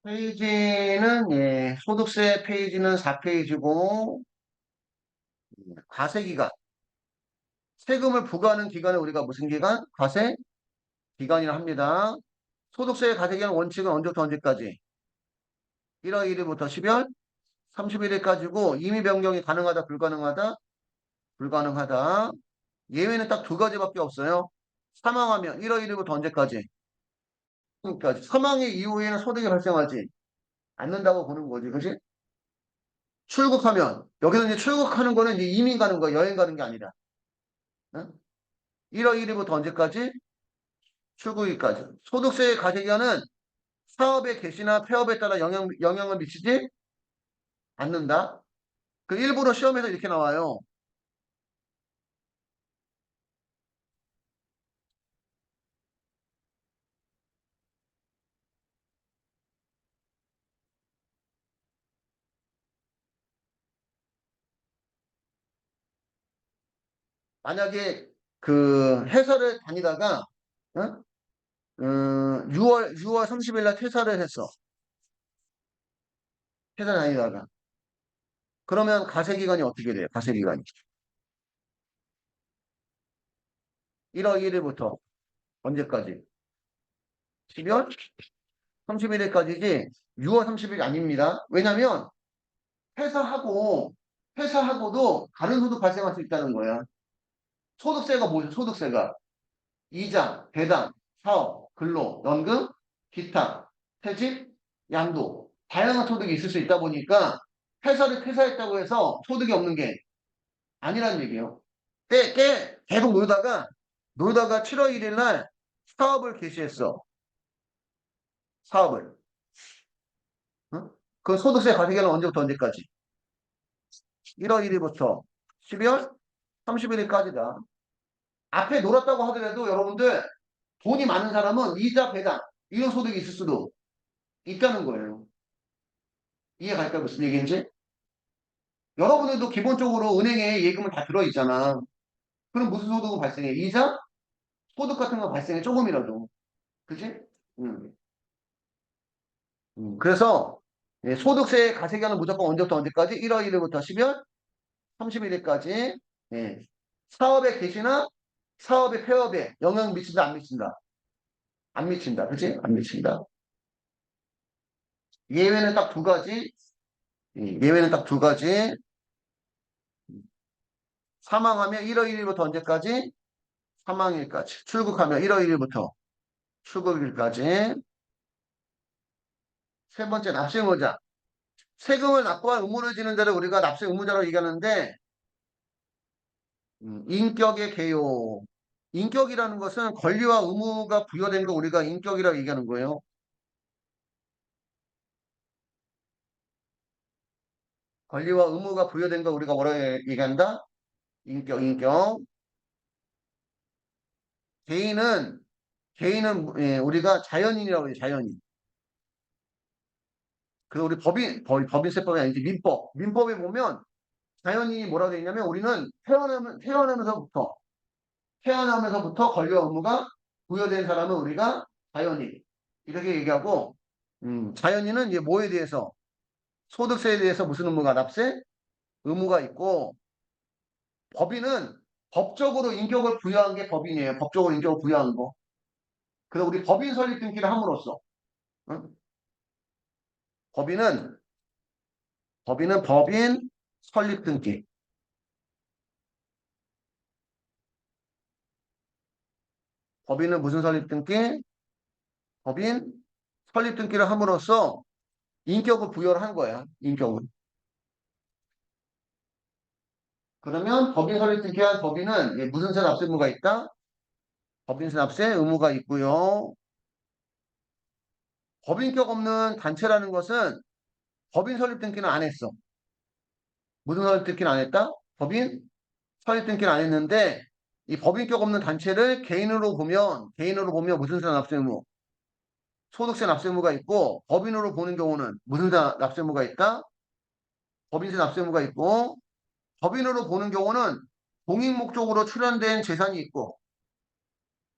페이지는, 예, 소득세 페이지는 4페이지고, 과세기간. 세금을 부과하는 기간을 우리가 무슨 기간? 과세 기간이라 합니다. 소득세 과세기간 원칙은 언제부터 언제까지? 1월 1일부터 12월 31일까지고, 임의 변경이 가능하다, 불가능하다? 불가능하다. 예외는 딱 두 가지밖에 없어요. 사망하면 1월 1일부터 언제까지? 그러니까 사망의 이후에는 소득이 발생하지 않는다고 보는 거지, 그지? 출국하면 여기서 이제 출국하는 거는 이제 이민 가는 거, 여행 가는 게 아니라, 응? 1월 1일부터 언제까지? 출국일까지. 소득세의 과세기간은 사업의 개시나 폐업에 따라 영향을 미치지 않는다. 그 일부러 시험에서 이렇게 나와요. 만약에 그 회사를 다니다가, 응? 6월 30일 날 퇴사를 했어. 회사 다니다가. 그러면 과세기간이 어떻게 돼요? 과세기간이. 1월 1일부터 언제까지? 12월 31일까지지 6월 30일이 아닙니다. 왜냐면 회사하고도 다른 소득 발생할 수 있다는 거야. 소득세가 뭐죠? 소득세가 이자, 배당, 사업, 근로, 연금, 기타, 퇴직, 양도 다양한 소득이 있을 수 있다 보니까 회사를 퇴사했다고 해서 소득이 없는 게 아니라는 얘기예요. 계속 놀다가 7월 1일 날 사업을 개시했어. 사업을. 응? 그 소득세 과세기간은 언제부터 언제까지? 1월 1일부터 12월 31일까지다. 앞에 놀았다고 하더라도 여러분들 돈이 많은 사람은 이자 배당 이런 소득이 있을 수도 있다는 거예요. 이해 갈까요? 무슨 얘기인지? 여러분들도 기본적으로 은행에 예금은 다 들어있잖아. 그럼 무슨 소득은 발생해? 이자? 소득 같은 거 발생해. 조금이라도. 그치? 음. 그래서 예, 소득세 과세기간은 무조건 언제부터 언제까지? 1월 1일부터 12월 31일까지. 예. 사업의 개시나 사업의 폐업에 영향 미친다, 안 미친다? 안 미친다. 그치? 안 미친다. 예외는 딱 두 가지. 예외는 딱 두 가지. 사망하면 1월 1일부터 언제까지? 사망일까지. 출국하면 1월 1일부터 출국일까지. 세 번째, 납세 의무자. 세금을 납부할 의무를 지는 자를 우리가 납세 의무자로 얘기하는데, 인격의 개요. 인격이라는 것은 권리와 의무가 부여된 거 우리가 인격이라고 얘기하는 거예요. 권리와 의무가 부여된 거 우리가 뭐라고 얘기한다? 인격. 개인은, 예, 우리가 자연인이라고 해요, 자연인. 그래서 우리 법인세법이 아니지, 민법에 보면 자연인이 뭐라고 되어 있냐면 우리는 태어나면서부터 권리와 의무가 부여된 사람은 우리가 자연인. 이렇게 얘기하고, 자연인은 이제 뭐에 대해서, 소득세에 대해서 무슨 의무가, 납세? 의무가 있고, 법인은 법적으로 인격을 부여한 게 법인이에요. 법적으로 인격을 부여한 거. 그래서 우리 법인 설립 등기를 함으로써, 응? 법인은, 법인 설립 등기. 법인은 무슨 설립 등기? 법인 설립 등기를 함으로써 인격을 부여를 한 거야. 인격을. 그러면 법인 설립 등기한 법인은 예, 무슨 세 납세 의무가 있다? 법인세 납세 의무가 있고요. 법인격 없는 단체라는 것은 법인 설립 등기는 안 했어. 무슨 설립 등기는 안 했다? 법인 설립 등기는 안 했는데 이 법인격 없는 단체를 개인으로 보면 무슨 세 납세 의무? 소득세 납세 의무가 있고 법인으로 보는 경우는 무슨 세 납세 의무가 있다? 법인세 납세 의무가 있고 법인으로 보는 경우는 공익 목적으로 출연된 재산이 있고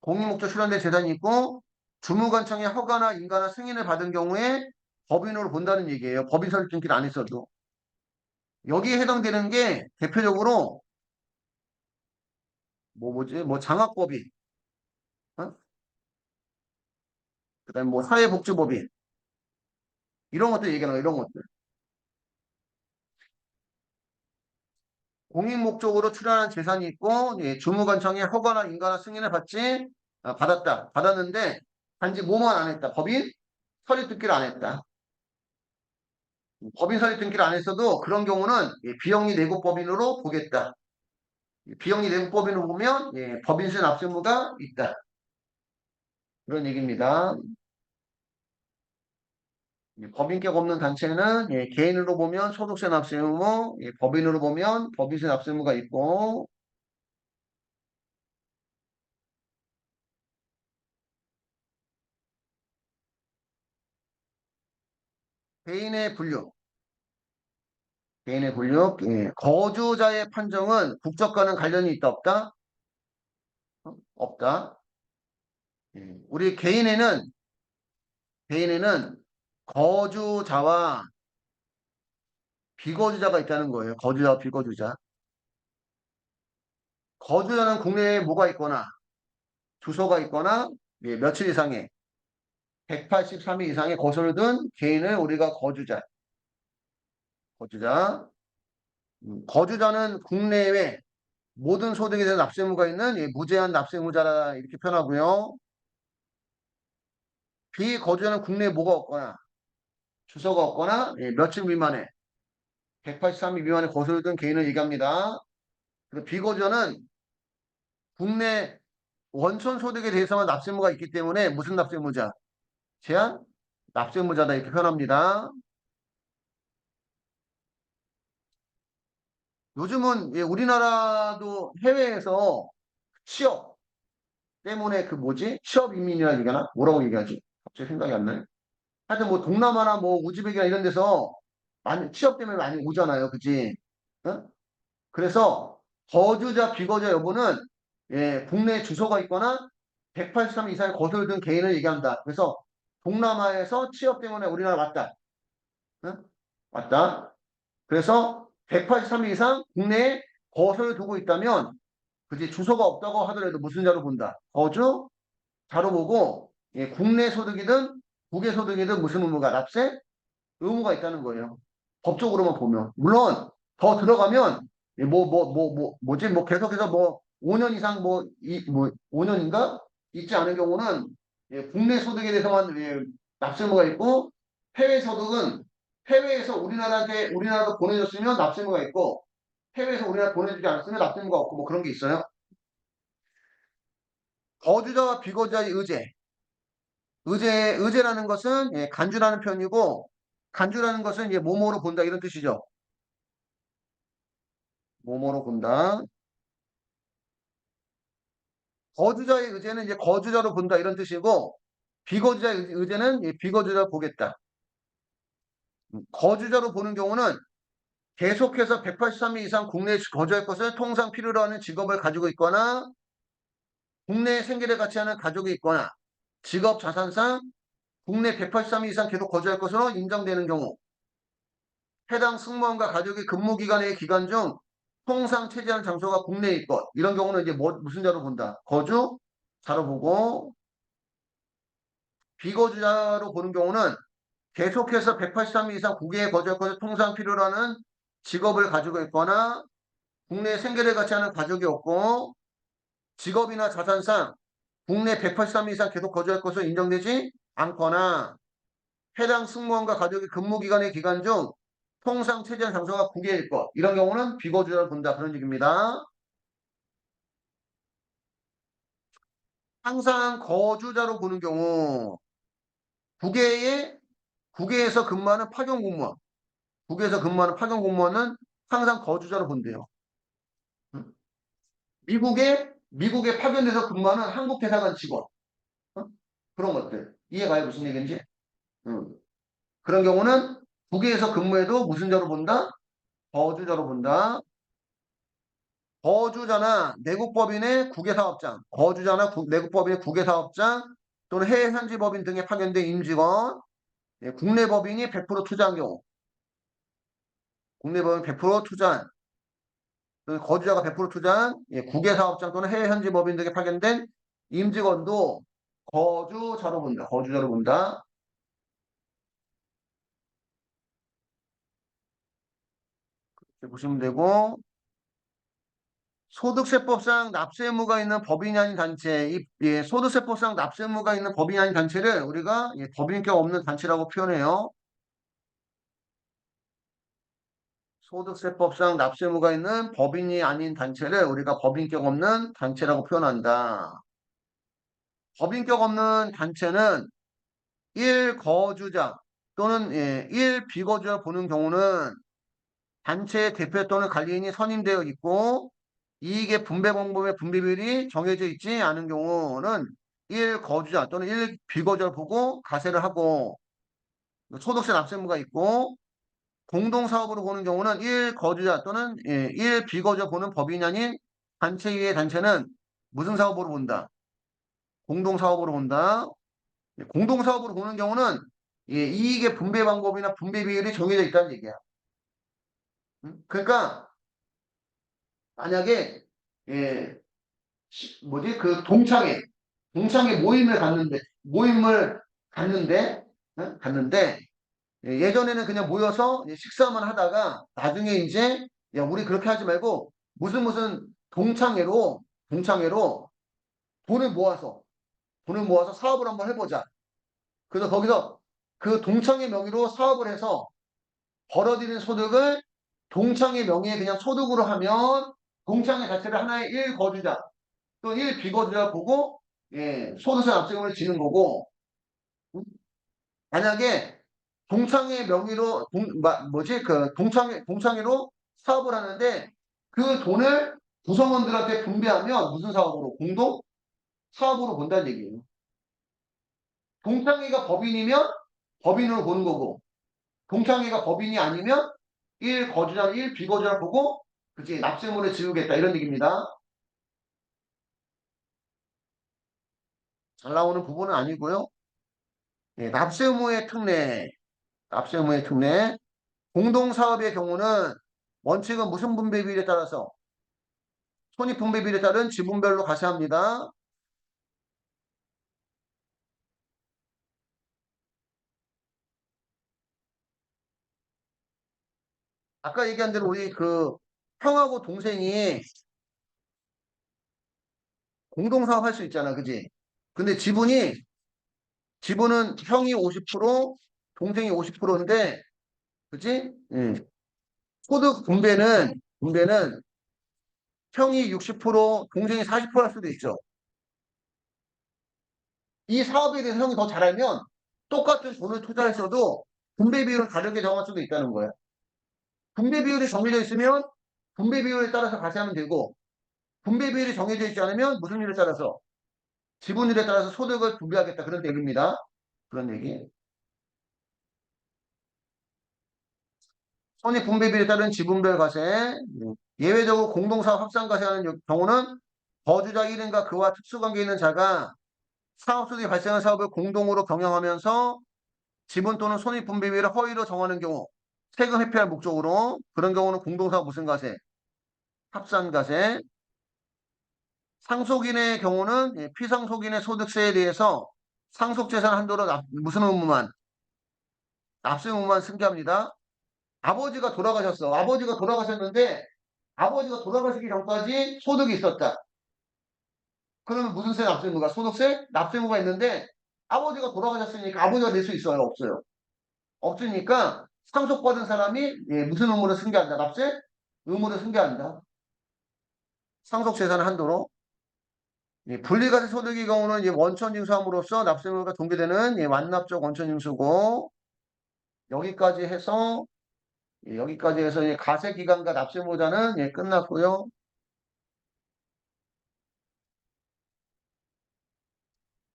공익 목적 출연된 재산이 있고 주무관청의 허가나 인가나 승인을 받은 경우에 법인으로 본다는 얘기예요. 법인 설립 등기를 안 했어도. 여기에 해당되는 게 대표적으로 뭐 장학법인, 어? 그다음에 뭐 사회복지법인 이런 것들 얘기하는 거 이런 것들. 공익 목적으로 출연한 재산이 있고 예, 주무관청의 허가나 인가나 승인을 받았다. 받았는데 단지 뭐만 안 했다. 법인 설립 등기를 안 했다. 법인 설립 등기를 안 했어도 그런 경우는 예, 비영리 내국법인으로 보겠다. 비영리 내국법인으로 보면 예, 법인세 납세 의무가 있다. 그런 얘기입니다. 예, 법인격 없는 단체는 예, 개인으로 보면 소득세 납세 의무, 예, 법인으로 보면 법인세 납세 의무가 있고 개인의 분류, 개인의 분류, 예, 거주자의 판정은 국적과는 관련이 있다 없다? 없다. 예, 우리 개인에는 거주자와 비거주자가 있다는 거예요. 거주자와 비거주자. 거주자는 국내에 뭐가 있거나 주소가 있거나 예, 며칠 이상의 183일 이상의 거소를 둔 개인을 우리가 거주자. 거주자는 국내외 모든 소득에 대한 납세 의무가 있는 예, 무제한 납세 의무자라 이렇게 표현하고요. 비거주자는 국내에 뭐가 없거나 주소가 없거나 예, 며칠 미만에 183일 미만의 거소를 둔 개인을 얘기합니다. 그리고 비거주자는 국내 원천 소득에 대해서만 납세 의무가 있기 때문에 무슨 납세 의무자? 제한 납세 의무자다 이렇게 표현합니다. 요즘은 예, 우리나라도 해외에서 취업 때문에 그 뭐지? 취업 이민이라 얘기하나? 뭐라고 얘기하지? 갑자기 생각이 안 나요. 하여튼 뭐 동남아나 뭐 우즈벡이나 이런 데서 많이 취업 때문에 많이 오잖아요. 그치? 어? 그래서 거주자, 비거주자 여부는 예, 국내 주소가 있거나 183 이상의 거소를 둔 개인을 얘기한다. 그래서 동남아에서 취업 때문에 우리나라 왔다. 어? 왔다. 그래서 183 이상 국내에 거소를 두고 있다면 그지 주소가 없다고 하더라도 무슨 자로 본다. 거주 자로 보고 예, 국내 소득이든 국외 소득이든 무슨 의무가 납세 의무가 있다는 거예요. 법적으로만 보면. 물론 더 들어가면 예, 뭐지? 뭐 계속해서 뭐 5년 이상 뭐 5년인가 있지 않은 경우는 예, 국내 소득에 대해서만 예, 납세 의무가 있고 해외 소득은 해외에서 우리나라도 보내줬으면 납세 의무가 있고 해외에서 우리나라 보내주지 않았으면 납세 의무가 없고 뭐 그런 게 있어요. 거주자와 비거주자의 의제라는 것은 예, 간주라는 표현이고 간주라는 것은 이제 뭐뭐로 본다 이런 뜻이죠. 뭐뭐로 본다. 거주자의 의제는 이제 거주자로 본다 이런 뜻이고 비거주자의 의제는 예, 비거주자로 보겠다. 거주자로 보는 경우는 계속해서 183일 이상 국내에 거주할 것을 통상 필요로 하는 직업을 가지고 있거나 국내에 생계를 같이 하는 가족이 있거나 직업 자산상 국내 183일 이상 계속 거주할 것으로 인정되는 경우 해당 승무원과 가족이 근무기간의 기간 중 통상 체제하는 장소가 국내에 있고 이런 경우는 이제 무슨 자로 본다. 거주 자로 보고 비거주자로 보는 경우는 계속해서 183일 이상 국외에 거주할 것을 통상 필요로 하는 직업을 가지고 있거나 국내 생계를 같이 하는 가족이 없고 직업이나 자산상 국내 183일 이상 계속 거주할 것으로 인정되지 않거나 해당 승무원과 가족이 근무기간의 기간 중 통상 체제한 장소가 국외일 것. 이런 경우는 비거주자를 본다. 그런 얘기입니다. 항상 거주자로 보는 경우 국외에 국외에서 근무하는 파견 공무원, 국외에서 근무하는 파견 공무원은 항상 거주자로 본대요. 응? 미국에 파견돼서 근무하는 한국 대사관 직원, 어? 그런 것들 이해가요? 무슨 얘기인지? 응. 그런 경우는 국외에서 근무해도 무슨 자로 본다? 거주자로 본다. 거주자나 내국법인의 국외사업장, 거주자나 내국법인의 국외사업장 또는 해외 현지법인 등에 파견된 임직원, 예, 국내 법인이 100% 투자한 경우, 국내 법인 100% 투자한, 또는 거주자가 100% 투자한 예, 국외 사업장 또는 해외 현지 법인들에게 파견된 임직원도 거주자로 본다. 거주자로 본다. 이렇게 보시면 되고, 소득세법상 납세 의무가 있는 법인이 아닌 단체, 예, 소득세법상 납세 의무가 있는 법인이 아닌 단체를 우리가 예, 법인격 없는 단체라고 표현해요. 소득세법상 납세 의무가 있는 법인이 아닌 단체를 우리가 법인격 없는 단체라고 표현한다. 법인격 없는 단체는 1거주자 또는 예, 1비거주자 보는 경우는 단체의 대표 또는 관리인이 선임되어 있고 이익의 분배 방법의 분배 비율이 정해져 있지 않은 경우는 1거주자 또는 1비거주자를 보고 가세를 하고 소득세 납세 의무가 있고 공동사업으로 보는 경우는 1거주자 또는 1비거주자 보는 법인이 아닌 단체 이외의 단체는 무슨 사업으로 본다? 공동사업으로 본다. 공동사업으로 보는 경우는 이익의 분배 방법이나 분배 비율이 정해져 있다는 얘기야. 그러니까 만약에 예, 뭐지 그 동창회 모임을 갔는데 갔는데 예전에는 그냥 모여서 식사만 하다가 나중에 이제 야 우리 그렇게 하지 말고 무슨 동창회로 돈을 모아서 사업을 한번 해보자. 그래서 거기서 그 동창회 명의로 사업을 해서 벌어들이는 소득을 동창회 명의의 그냥 소득으로 하면 동창회 자체를 하나의 1거주자 또 1비거주자 보고 예, 소득세 납세금을 지는 거고 만약에 동창회 명의로 뭐지 그 동창회로 사업을 하는데 그 돈을 구성원들한테 분배하면 무슨 사업으로 공동 사업으로 본다는 얘기예요. 동창회가 법인이면 법인으로 보는 거고 동창회가 법인이 아니면 1거주자 1비거주자 보고 그치 납세물을 지우겠다 이런 얘기입니다. 잘 나오는 부분은 아니고요. 예, 납세 의무의 특례. 공동사업의 경우는 원칙은 무슨 분배 비율에 따라서 손익 분배 비율에 따른 지분별로 가세합니다. 아까 얘기한 대로 우리 그 형하고 동생이 공동사업 할 수 있잖아, 그지? 근데 지분은 형이 50%, 동생이 50%인데, 그지? 소득 분배는 형이 60%, 동생이 40%할 수도 있죠. 이 사업에 대해서 형이 더 잘 알면 똑같은 돈을 투자했어도 분배 비율을 다르게 정할 수도 있다는 거예요. 분배 비율이 정해져 있으면 분배 비율에 따라서 가세하면 되고 분배 비율이 정해져 있지 않으면 무슨 일에 따라서 지분율에 따라서 소득을 분배하겠다 그런 얘기입니다. 그런 얘기. 손익 분배 비율에 따른 지분별 과세. 예외적으로 공동사업 합산 과세하는 경우는 거주자 1인과 그와 특수관계 있는 자가 사업소득이 발생한 사업을 공동으로 경영하면서 지분 또는 손익 분배 비율을 허위로 정하는 경우 세금 회피할 목적으로 그런 경우는 공동사업 무슨 과세? 합산 과세. 상속인의 경우는 피상속인의 소득세에 대해서 상속재산 한도로 무슨 의무만 납세 의무만 승계합니다. 아버지가 돌아가셨어. 아버지가 돌아가셨는데 아버지가 돌아가시기 전까지 소득이 있었다. 그러면 무슨 세 납세 의무가? 소득세 납세 의무가 있는데 아버지가 돌아가셨으니까 아버지가 낼 수 있어요? 없어요? 없으니까 상속받은 사람이 무슨 의무를 승계한다? 납세 의무를 승계한다. 상속재산 한도로. 분리과세 소득의 경우는 원천징수함으로써 납세 의무가 동기되는 완납적 원천징수고 여기까지 해서 여기까지 해서 가세 기간과 납세 의무자는 끝났고요.